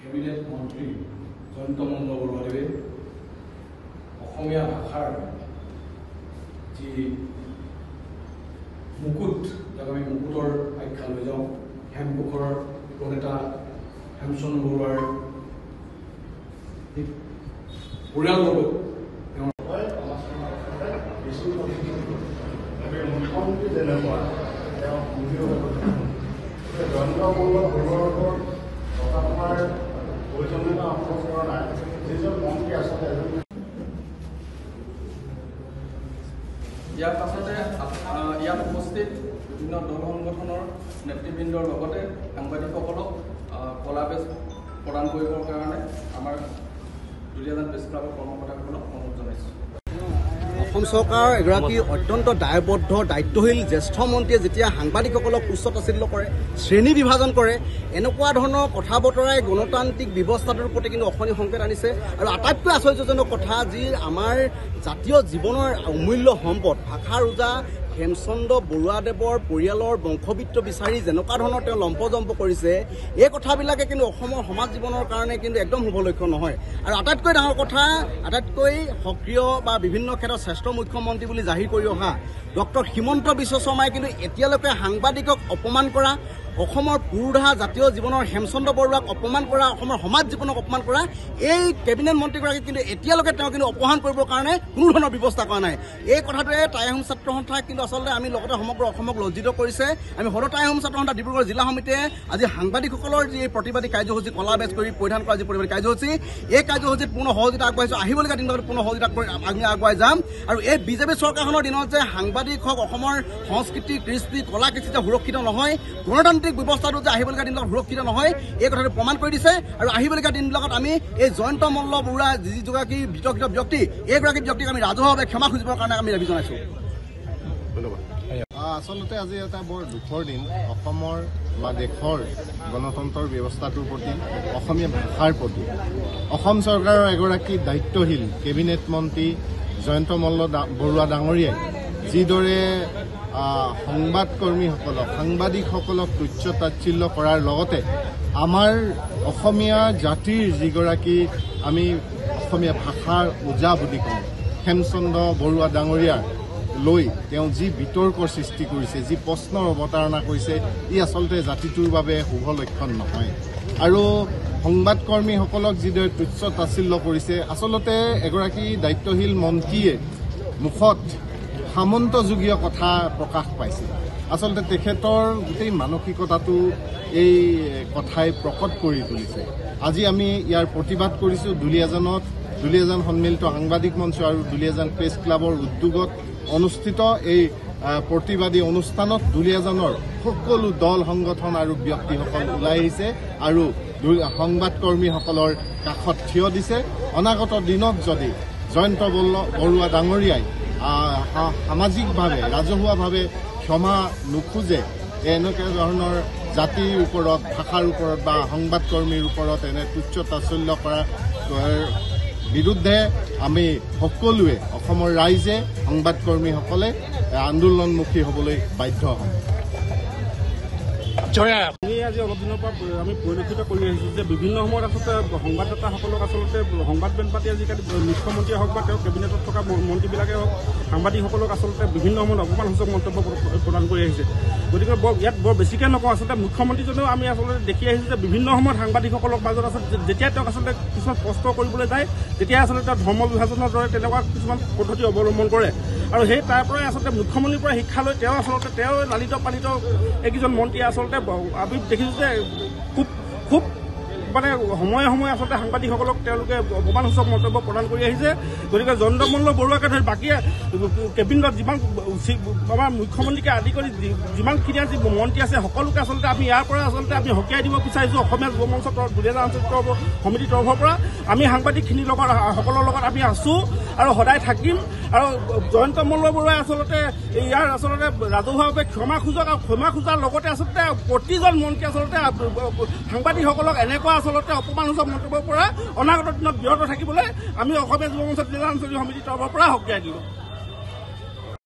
Cabinet মন্ত্ৰী জয়ন্ত মল্ল বৰুৱাদেৱে অসমীয়া ভাষাৰ যি মুকুট, যাক আমি মুকুটৰ আখ্যা লৈ যাওঁ, হেমকোষৰ প্ৰণেতা হেমচন্দ্ৰ বৰুৱাৰ পৰিয়ালবৰ্গ মুখ্যমন্ত্ৰী যেনেকুৱা তেওঁ জয়ন্ত মল্ল বৰুৱাৰ কথাষাৰ প্ৰয়োজনীয়তা অনুভৱ কৰা নাই। যিজন মন্ত্ৰী আচলতে ইয়াৰ পাছতে ইয়াত উপস্থিত বিভিন্ন দল সংগঠনৰ নেতৃবৃন্দৰ লগতে সাংবাদিকসকলক কলা বেজ প্ৰদান কৰিবৰ কাৰণে আমাৰ দুলীয়াজান প্ৰেছ ক্লাবৰ কৰ্মকৰ্তাসকলক অনুৰোধ জনাইছোঁ। অসম চৰকাৰৰ এগৰাকী অত্যন্ত দায়বদ্ধ দায়িত্বশীল জ্যেষ্ঠ মন্ত্ৰীয়ে যেতিয়া সাংবাদিকসকলক তুচ্ছ তাচ্ছিল্য কৰে, শ্ৰেণী বিভাজন কৰে, এনেকুৱা ধৰণৰ কথা বতৰাই গণতান্ত্ৰিক ব্যৱস্থাটোৰ প্ৰতি কিন্তু অশনি সংকেত আনিছে। আৰু আটাইতকৈ আশ্চৰ্যজনক কথা, যি আমাৰ জাতীয় জীৱনৰ অমূল্য সম্পদ ভাষা ৰোজা হেমচন্দ্ৰ বৰুৱাদেৱৰ পৰিয়ালৰ বংশবিত্ত বিচাৰি যেনেকুৱা ধৰণৰ তেওঁ লম্পজম্প কৰিছে, এই কথাবিলাকে কিন্তু অসমৰ সমাজ জীৱনৰ কাৰণে কিন্তু একদম শুভ লক্ষণ নহয়। আৰু আটাইতকৈ ডাঙৰ কথা, আটাইতকৈ সক্ৰিয় বা বিভিন্ন ক্ষেত্ৰত শ্ৰেষ্ঠ মুখ্যমন্ত্ৰী বুলি জাহিৰ কৰি অহা ডক্টৰ হিমন্ত বিশ্ব শৰ্মাই কিন্তু এতিয়ালৈকে সাংবাদিকক অপমান কৰা, অসমৰ পুৰোধা জাতীয় জীৱনৰ হেমচন্দ্ৰ বৰুৱাক অপমান কৰা, অসমৰ সমাজ জীৱনক অপমান কৰা এই কেবিনেট মন্ত্ৰীগৰাকীক কিন্তু এতিয়ালৈকে তেওঁ কিন্তু অপমান কৰিবৰ কাৰণে কোনো ধৰণৰ ব্যৱস্থা কৰা নাই। এই কথাটোৱে টাই আহোম ছাত্ৰ সন্থাই কিন্তু আচলতে আমি লগতে সমগ্ৰ অসমক লজ্জিত কৰিছে। আমি সদৌ টাই আহোম ছাত্ৰ সন্থা ডিব্ৰুগড় জিলা সমিতিয়ে আজি সাংবাদিকসকলৰ যি প্ৰতিবাদী কাৰ্যসূচী কলা বেজ কৰি পৰিধান কৰা যি প্ৰতিবাদী কাৰ্যসূচী, এই কাৰ্যসূচীত পূৰ্ণ সহযোগিতা আগবঢ়াইছোঁ। আহিবলগীয়া দিনত পূৰ্ণ সহযোগিতা কৰি আমি আগুৱাই যাম। আৰু এই বিজেপি চৰকাৰখনৰ দিনত যে সাংবাদিক হওক, অসমৰ সংস্কৃতি কৃষ্টি কলা কৃষ্টি সুৰক্ষিত নহয়, গণতান্ত্ৰিক ব্যৱস্থাটো যে আহিবলগীয়া দিনবিলাক সুৰক্ষিত নহয়, এই কথাটো প্ৰমাণ কৰি দিছে। আৰু আহিবলগীয়া দিনবিলাকত আমি এই জয়ন্ত মল্ল বৰুৱা যিগৰাকী বিতৰ্কিত ব্যক্তি, এইগৰাকী ব্যক্তিক আমি ৰাজহুৱাভাৱে ক্ষমা খুজিবৰ কাৰণে আমি দাবী জনাইছোঁ। আচলতে আজি এটা বৰ দুখৰ দিন অসমৰ বা দেশৰ গণতন্ত্ৰৰ ব্যৱস্থাটোৰ প্ৰতি, অসমীয়া ভাষাৰ প্ৰতি। অসম চৰকাৰৰ এগৰাকী দায়িত্বশীল কেবিনেট মন্ত্ৰী জয়ন্ত মল্ল বৰুৱা ডাঙৰীয়াই যিদৰে সংবাদকৰ্মীসকলক, সাংবাদিকসকলক তুচ্ছ তাচ্ছিল্য কৰাৰ লগতে আমাৰ অসমীয়া জাতিৰ যিগৰাকী আমি অসমীয়া ভাষাৰ ওজা বুলি কওঁ হেমচন্দ্ৰ বৰুৱা ডাঙৰীয়াৰ লৈ তেওঁ যি বিতৰ্কৰ সৃষ্টি কৰিছে, যি প্ৰশ্নৰ অৱতাৰণা কৰিছে, ই আচলতে জাতিটোৰ বাবে শুভ লক্ষণ নহয়। আৰু সংবাদকৰ্মীসকলক যিদৰে তুচ্ছ তাচ্ছিল্য কৰিছে, আচলতে এগৰাকী দায়িত্বশীল মন্ত্ৰীয়ে মুখত সামন্তযুগীয় কথা প্ৰকাশ পাইছে। আচলতে তেখেতৰ গোটেই মানসিকতাটো এই কথাই প্ৰকট কৰি তুলিছে। আজি আমি ইয়াৰ প্ৰতিবাদ কৰিছোঁ দুলীয়াজানত, দুলীয়াজান সন্মিলিত সাংবাদিক মঞ্চ আৰু দুলীয়াজান প্ৰেছ ক্লাবৰ উদ্যোগত অনুষ্ঠিত এই প্ৰতিবাদী অনুষ্ঠানত দুলীয়াজানৰ সকলো দল সংগঠন আৰু ব্যক্তিসকল ওলাই আহিছে আৰু সংবাদকৰ্মীসকলৰ কাষত থিয় দিছে। অনাগত দিনত যদি জয়ন্ত বৰুৱা ডাঙৰীয়াই সামাজিকভাৱে ৰাজহুৱাভাৱে ক্ষমা নোখোজে, এনেকুৱা ধৰণৰ জাতিৰ ওপৰত, ভাষাৰ ওপৰত বা সংবাদকৰ্মীৰ ওপৰত এনে তুচ্ছ তাচ্ছিল্য কৰাৰ বিৰুদ্ধে আমি সকলোৱে, অসমৰ ৰাইজে, সংবাদকৰ্মীসকলে আন্দোলনমুখী হ'বলৈ বাধ্য হ'ম। আমি আজি অলপ দিনৰ পৰা আমি পৰিলক্ষিত কৰি আহিছোঁ যে বিভিন্ন সময়ত আচলতে সংবাদদাতাসকলক আচলতে সংবাদ বেন পাতি আজিকালি মুখ্যমন্ত্ৰীয়ে হওক বা তেওঁ কেবিনেটত থকা মন্ত্ৰীবিলাকে হওক সাংবাদিকসকলক আচলতে বিভিন্ন সময়ত অপমানসূচক মন্তব্য প্ৰদান কৰি আহিছে। গতিকে ইয়াত বৰ বেছিকৈ নকওঁ, আচলতে মুখ্যমন্ত্ৰীজনেও আমি আচলতে দেখি আহিছোঁ যে বিভিন্ন সময়ত সাংবাদিকসকলৰ মাজত আচলতে যেতিয়া তেওঁক আচলতে কিছুমান প্ৰশ্ন কৰিবলৈ যায় তেতিয়া আচলতে তেওঁ ধৰ্ম বিভাজনৰ দৰে তেনেকুৱা কিছুমান পদ্ধতি অৱলম্বন কৰে। আৰু সেই তাৰ পৰাই আচলতে মুখ্যমন্ত্ৰীৰ পৰা শিক্ষা লৈ তেওঁ লালিত পালিত এইকেইজন মন্ত্ৰীয়ে আচলতে আমি দেখিছোঁ যে খুব মানে সময়ে সময়ে আচলতে সাংবাদিকসকলক তেওঁলোকে অপমানসূচক মন্তব্য প্ৰদান কৰি আহিছে। গতিকে চন্দ্ৰমল্ল বৰুৱাকে ধৰি বাকী কেবিনেটত যিমান আমাৰ মুখ্যমন্ত্ৰীকে আদি কৰি যিমানখিনি আজি মন্ত্ৰী আছে সকলোকে আচলতে আমি ইয়াৰ পৰা আচলতে আমি সকীয়াই দিব বিচাৰিছোঁ। অসমীয়া যুৱ মঞ্চ দুলীয়াজান আঞ্চলিক সমিতিৰ তৰফৰ পৰা আমি সাংবাদিকখিনিৰ লগত সকলৰ লগত আমি আছোঁ আৰু সদায় থাকিম। আৰু জয়ন্ত মল্ল বৰুৱাই আচলতে ইয়াৰ আচলতে ৰাজহুৱাভাৱে ক্ষমা খোজক আৰু ক্ষমা খোজাৰ লগতে আচলতে প্ৰতিজন মন্ত্ৰী আচলতে সাংবাদিকসকলক এনেকুৱা আচলতে অপমানসূচক মন্তব্যৰ পৰা অনাগত দিনত বিৰত থাকিবলৈ আমি অসমীয়া যুৱ মঞ্চ দুলীয়াজান আঞ্চলিক সমিতিৰ তৰফৰ পৰা সকীয়াই দিওঁ।